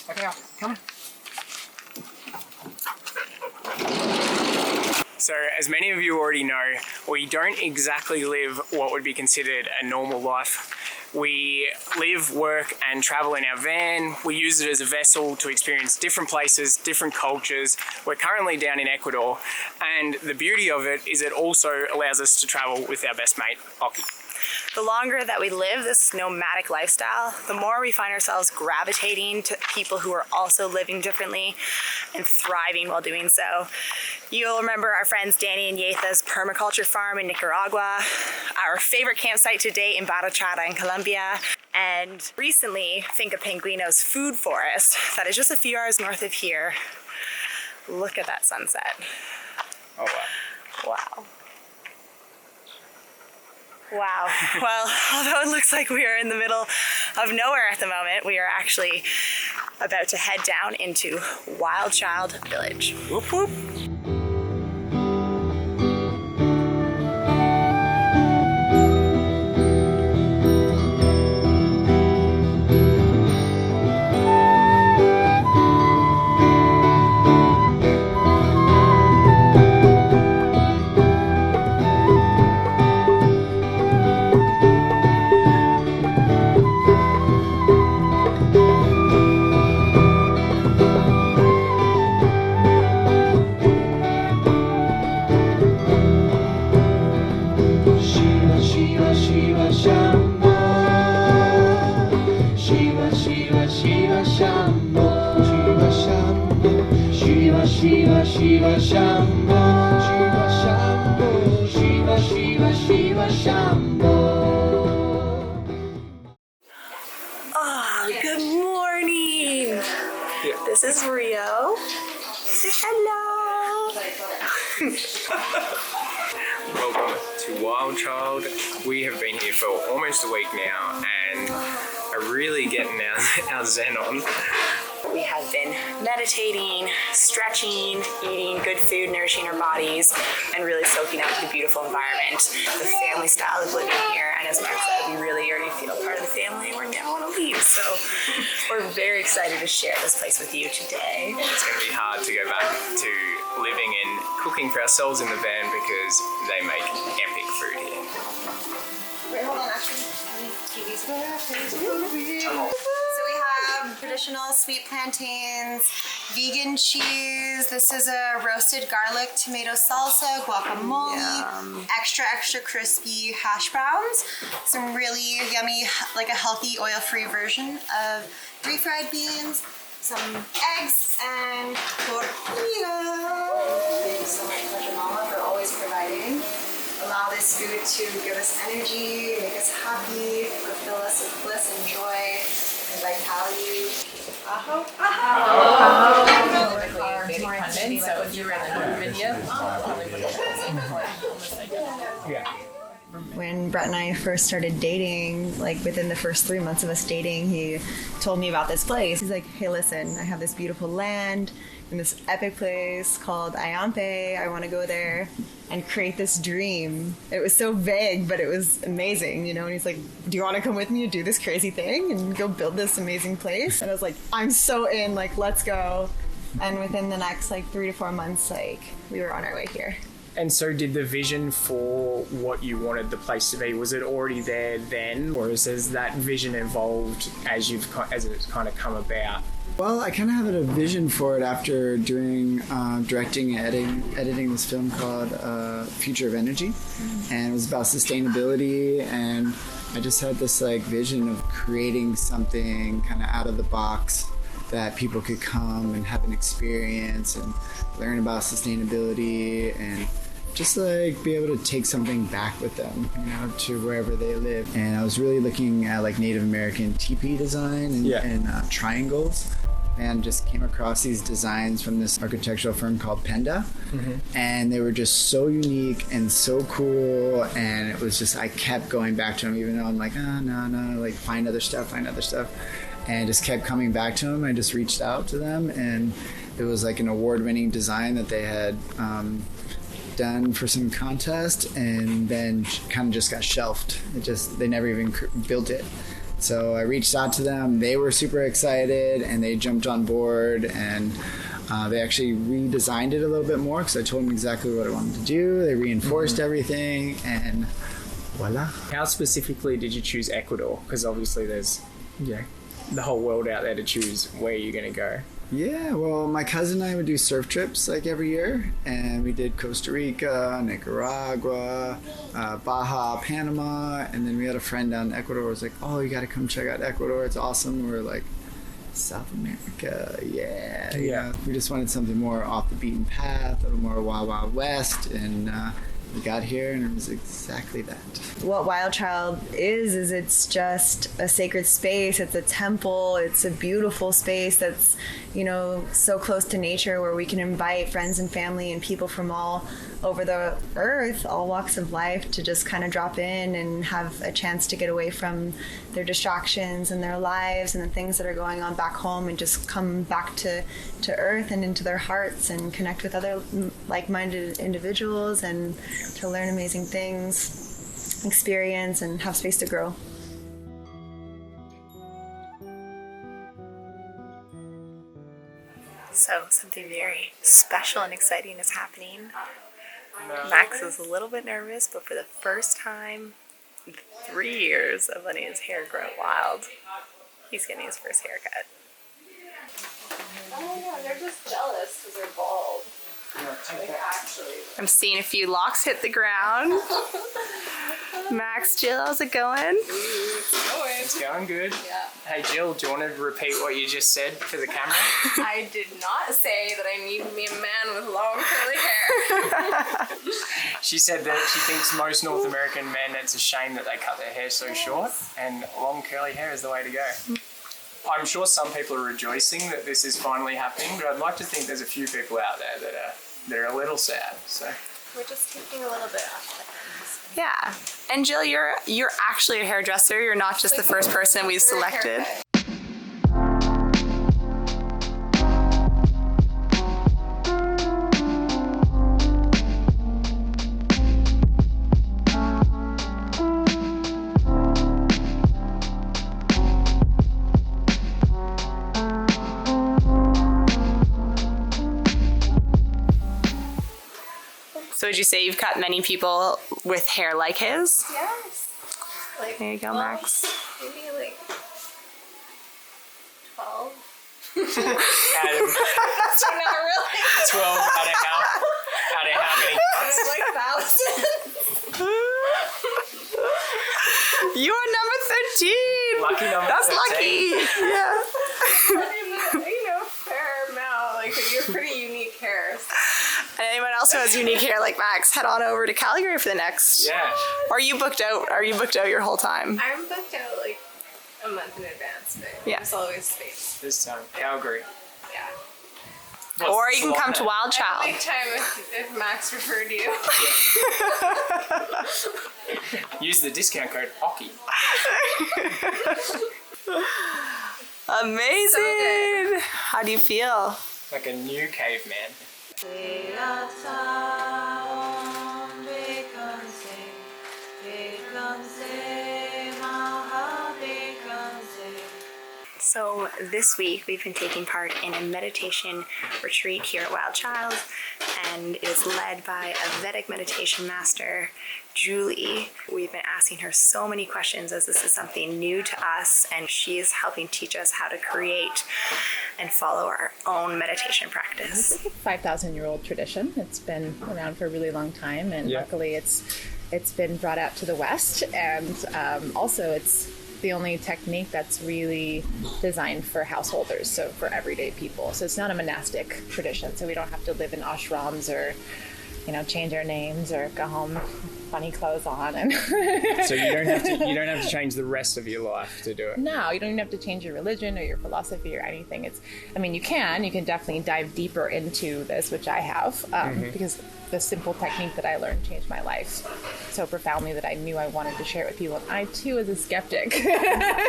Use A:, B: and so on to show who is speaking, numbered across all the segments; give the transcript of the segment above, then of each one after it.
A: Okay, come on. So, as many of you already know, we don't exactly live what would be considered a normal life. We live, work, and travel in our van. We use it as a vessel to experience different places, different cultures. We're currently down in Ecuador, and the beauty of it is it also allows us to travel with our best mate, Oki.
B: The longer that we live this nomadic lifestyle, the more we find ourselves gravitating to people who are also living differently and thriving while doing so. You'll remember our friends Danny and Yetha's permaculture farm in Nicaragua, our favorite campsite to date in Barichara in Colombia, and recently Finca Pinguino's food forest that is just a few hours north of here. Look at that sunset.
A: Oh, wow.
B: Wow. Wow. Well, although it looks like we are in the middle of nowhere at the moment, we are actually about to head down into Wild Child Village.
A: Whoop, whoop.
C: Shiva Shambho, Shiva Shambho, Shiva Shiva Shiva Shambho.
B: Oh, good morning.
A: Yeah.
B: This is Rio. Say hello.
A: Welcome to Wild Child. We have been here for almost a week now and are really getting our zen on.
B: We have been meditating, stretching, eating good food, nourishing our bodies, and really soaking up the beautiful environment, the family style of living here. And as Mark said, we really already feel part of the family and we never want to leave. So we're very excited to share this place with you today.
A: It's going to be hard to go back to living and cooking for ourselves in the van because they make epic food here.
B: Wait, hold on, actually. So we have traditional sweet plantains, vegan cheese. This is a roasted garlic tomato salsa, guacamole, extra crispy hash browns, some really yummy, like a healthy oil-free version of refried beans, some eggs, and tortilla. Thank you so much, Pleasure Mama, for always providing. Allow this food to give us energy, make us happy, fulfill us with bliss and joy and vitality. Aho.
D: So if you're in India,
B: When Brett and I first started dating, like within the first 3 months of us dating, he told me about this place. He's like, hey, listen, I have this beautiful land in this epic place called Ayampe. I want to go there and create this dream. It was so vague, but it was amazing, you know? And he's like, do you want to come with me and do this crazy thing and go build this amazing place? And I was like, I'm so in, like, let's go. And within the next, like, 3 to 4 months, like, we were on our way here.
A: And so did the vision for what you wanted the place to be, was it already there then, or has that vision evolved as it's kind of come about?
E: Well, I kind of had a vision for it after doing directing and editing this film called Future of Energy, and it was about sustainability, and I just had this like vision of creating something kind of out of the box that people could come and have an experience and learn about sustainability and just like be able to take something back with them, you know, to wherever they live. And I was really looking at like Native American teepee design and triangles, and just came across these designs from this architectural firm called Penda. And they were just so unique and so cool, and it was just, I kept going back to them even though I'm like, no, like find other stuff, and just kept coming back to them. I just reached out to them, and it was like an award-winning design that they had done for some contest, and then kind of just got shelved. They never even built it. so I reached out to them. They were super excited, and they jumped on board, and they actually redesigned it a little bit more because I told them exactly what I wanted to do. They reinforced everything, and voila.
A: How specifically did you choose Ecuador? Because obviously there's the whole world out there to choose where you're going to go.
E: Yeah, well, my cousin and I would do surf trips like every year, and we did Costa Rica, Nicaragua, Baja, Panama, and then we had a friend down in Ecuador who was like, oh, you got to come check out Ecuador, it's awesome. And we were like, South America, yeah. We just wanted something more off the beaten path, a little more Wild Wild West, and we got here and it was exactly that.
B: What Wild Child is it's just a sacred space. It's a temple. It's a beautiful space that's, so close to nature, where we can invite friends and family and people from all over the earth, all walks of life, to just kind of drop in and have a chance to get away from their distractions and their lives and the things that are going on back home, and just come back to earth and into their hearts and connect with other like-minded individuals and to learn amazing things, experience, and have space to grow.
D: So something very special and exciting is happening. Max is a little bit nervous, but for the first time in 3 years of letting his hair grow wild, he's getting his first haircut. Oh yeah, they're just jealous because they're bald. I'm seeing a few locks hit the ground. Max, Jill, how's it going?
A: It's going good.
D: Yeah.
A: Hey Jill, do you want to repeat what you just said for the camera?
D: I did not say that I need to be a man with long curly hair.
A: She said that she thinks most North American men, it's a shame that they cut their hair so short, and long curly hair is the way to go. I'm sure some people are rejoicing that this is finally happening, but I'd like to think there's a few people out there that are a little sad. So
D: We're just taking a little bit off the ends. Yeah. And Jill, you're actually a hairdresser. You're not just the first person we've selected. So would you say you've cut many people with hair like his?
F: Yes. Like,
D: There you go, Max.
F: Maybe like 12.
A: Adam,
F: So not really.
A: 12 out of how many cuts?
F: It's like 1,000.
D: You are number 13.
A: Lucky number
D: That's
A: 13.
D: lucky. Yeah.
F: Fair amount. Like, you're pretty unique hair.
D: And anyone else who has unique hair like Max, head on over to Calgary for the next.
A: Yeah.
D: Are you booked out? Are you booked out your whole time?
F: I'm booked out like a month in advance, but
D: Yeah.
F: there's always space.
A: This time, Calgary.
F: Yeah.
D: Or you can come to Wild
F: I'd
D: Child.
F: make time if Max referred you.
A: Use the discount code HOCKEY.
D: Amazing. How do you feel?
A: Like a new caveman.
D: So this week we've been taking part in a meditation retreat here at Wild Child, and it is led by a Vedic meditation master, Joie. We've been asking her so many questions as this is something new to us, and she is helping teach us how to create and follow our own meditation practice.
G: It's a 5,000-year-old tradition. It's been around for a really long time, and luckily it's been brought out to the West, and also it's the only technique that's really designed for householders, so for everyday people. So it's not a monastic tradition, so we don't have to live in ashrams or, change our names or go home funny clothes on. And
A: So you don't have to change the rest of your life to do it.
G: no, you don't even have to change your religion or your philosophy or anything. You can definitely dive deeper into this, which I have, because the simple technique that I learned changed my life so profoundly that I knew I wanted to share it with people. And I too was a skeptic.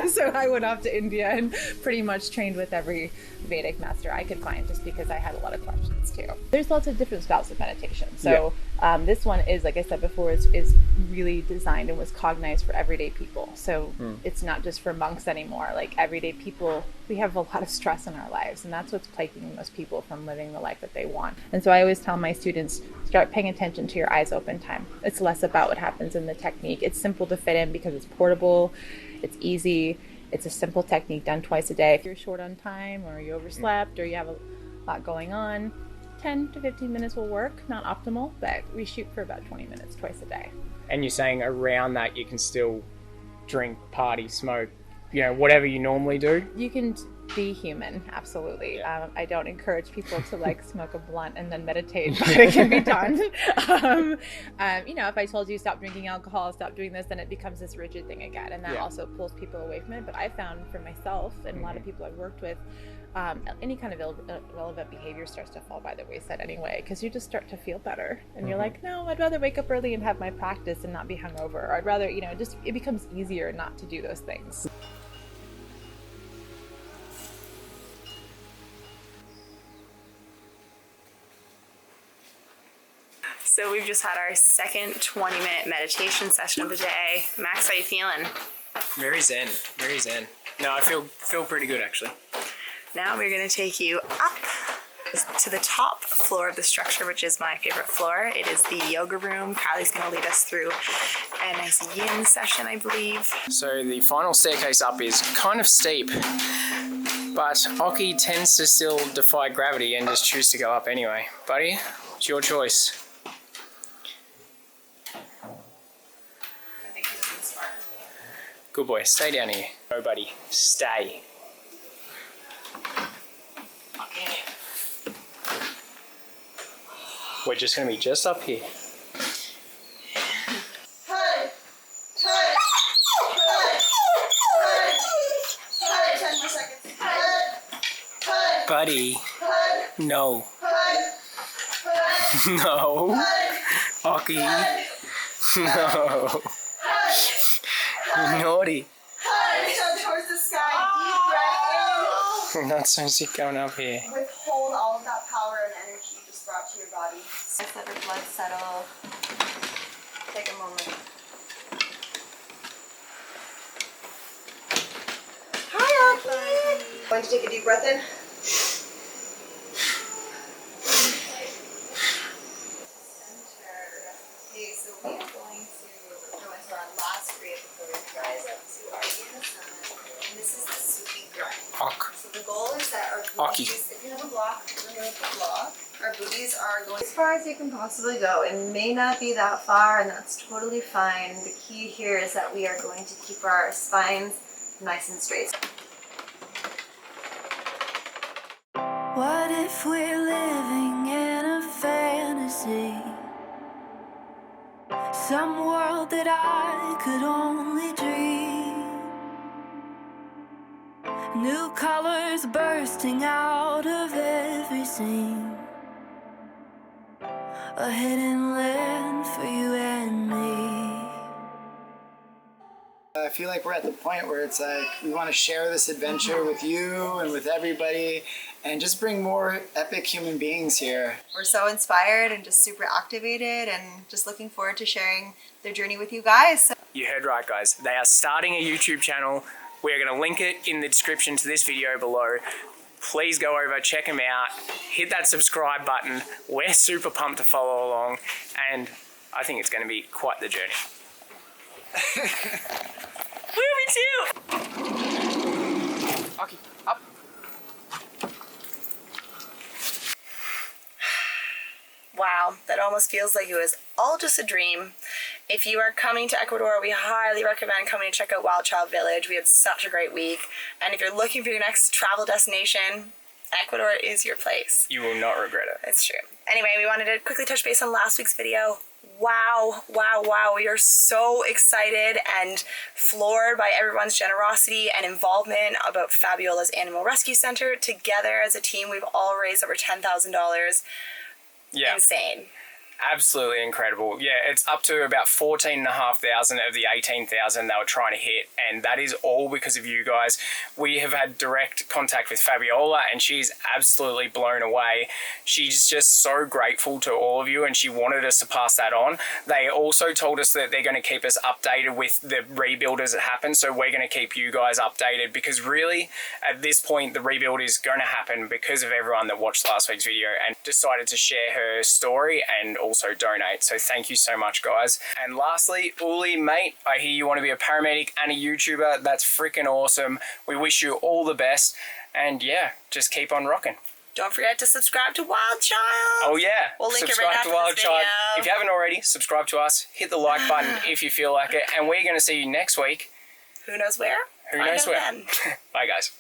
G: So I went off to India and pretty much trained with every Vedic master I could find, just because I had a lot of questions too. There's lots of different styles of meditation. So this one is, like I said before, is really designed and was cognized for everyday people. So it's not just for monks anymore. Like everyday people, we have a lot of stress in our lives, and that's what's plaguing most people from living the life that they want. And so I always tell my students, start paying attention to your eyes open time. It's less about what happens in the technique. It's simple to fit in because it's portable, it's easy, it's a simple technique done twice a day. If you're short on time, or you overslept, or you have a lot going on, 10 to 15 minutes will work. Not optimal, but we shoot for about 20 minutes twice a day.
A: And you're saying around that you can still drink, party, smoke, you know, whatever you normally do?
G: You can be human, absolutely. I don't encourage people to like smoke a blunt and then meditate, but it can be done. You know, if I told you stop drinking alcohol, stop doing this, then it becomes this rigid thing again, and that also pulls people away from it. But I found for myself and a lot of people I've worked with, any kind of irrelevant behavior starts to fall by the wayside anyway, because you just start to feel better, and you're like, no, I'd rather wake up early and have my practice and not be hungover, or I'd rather, you know, just it becomes easier not to do those things.
D: So we've just had our second 20-minute meditation session of the day. Max, how you feeling?
A: Very zen, very zen. No, I feel pretty good actually.
D: Now we're going to take you up to the top floor of the structure, which is my favorite floor. It is the yoga room. Kylie's going to lead us through a nice yin session, I believe.
A: So the final staircase up is kind of steep, but Oki tends to still defy gravity and just choose to go up anyway. Buddy, it's your choice. Good boy, stay down here. Oh buddy, stay. Okay. We're just gonna be just up here. Buddy, no. No. Oki, no. Naughty.
B: Towards the sky, deep breath in.
A: We're not supposed to be going up here.
B: Withhold all of that power and energy you just brought to your body. Just let your blood settle. Take a moment. Hi, Aki. Going to take a deep breath in. Okay, so we are going to go into our last breath before we rise up to our yin asana. And this is the Suki grind.
A: Ok.
B: So the goal is that our
A: Aki.
B: booties, if you have a block, remove the block. Our booties are going as far as you can possibly go. It may not be that far, and that's totally fine. The key here is that we are going to keep our spines nice and straight.
H: What if we're living in a fantasy? Some world that I could only dream. New colors bursting out of every seam. A hidden land for you and me.
E: I feel like we're at the point where it's like we want to share this adventure with you and with everybody and just bring more epic human beings here.
B: We're so inspired and just super activated and just looking forward to sharing their journey with you guys. So
A: You heard right, guys. They are starting a YouTube channel. We're going to link it in the description to this video below. Please go over, check them out, hit that subscribe button. We're super pumped to follow along, and I think it's going to be quite the journey. Woo, me too! Okay, up.
D: Wow, that almost feels like it was all just a dream. If you are coming to Ecuador, we highly recommend coming to check out Wild Child Village. We had such a great week. And if you're looking for your next travel destination, Ecuador is your place.
A: You will not regret it.
D: It's true. Anyway, we wanted to quickly touch base on last week's video. Wow, wow, wow. We are so excited and floored by everyone's generosity and involvement about Fabiola's Animal Rescue Center. Together as a team, we've all raised over $10,000.
A: Yeah.
D: Insane.
A: Absolutely incredible. Yeah, it's up to about 14,500 of the 18,000 they were trying to hit, and that is all because of you guys. We have had direct contact with Fabiola, and she's absolutely blown away. She's just so grateful to all of you, and she wanted us to pass that on. They also told us that they're going to keep us updated with the rebuild as it happens, so we're going to keep you guys updated, because really, at this point, the rebuild is going to happen because of everyone that watched last week's video and decided to share her story and also donate. So thank you so much, guys. And lastly, Uli, mate, I hear you want to be a paramedic and a YouTuber. That's freaking awesome. We wish you all the best, and yeah, just keep on rocking.
I: Don't forget to subscribe to Wild Child.
A: Oh yeah,
I: We'll link
A: subscribe
I: it right
A: to
I: after
A: Wild
I: this
A: Child.
I: video.
A: If you haven't already, subscribe to us. Hit the like button if you feel like it, and we're going to see you next week.
I: Who knows where?
A: Who knows where?
I: Then.
A: Bye, guys.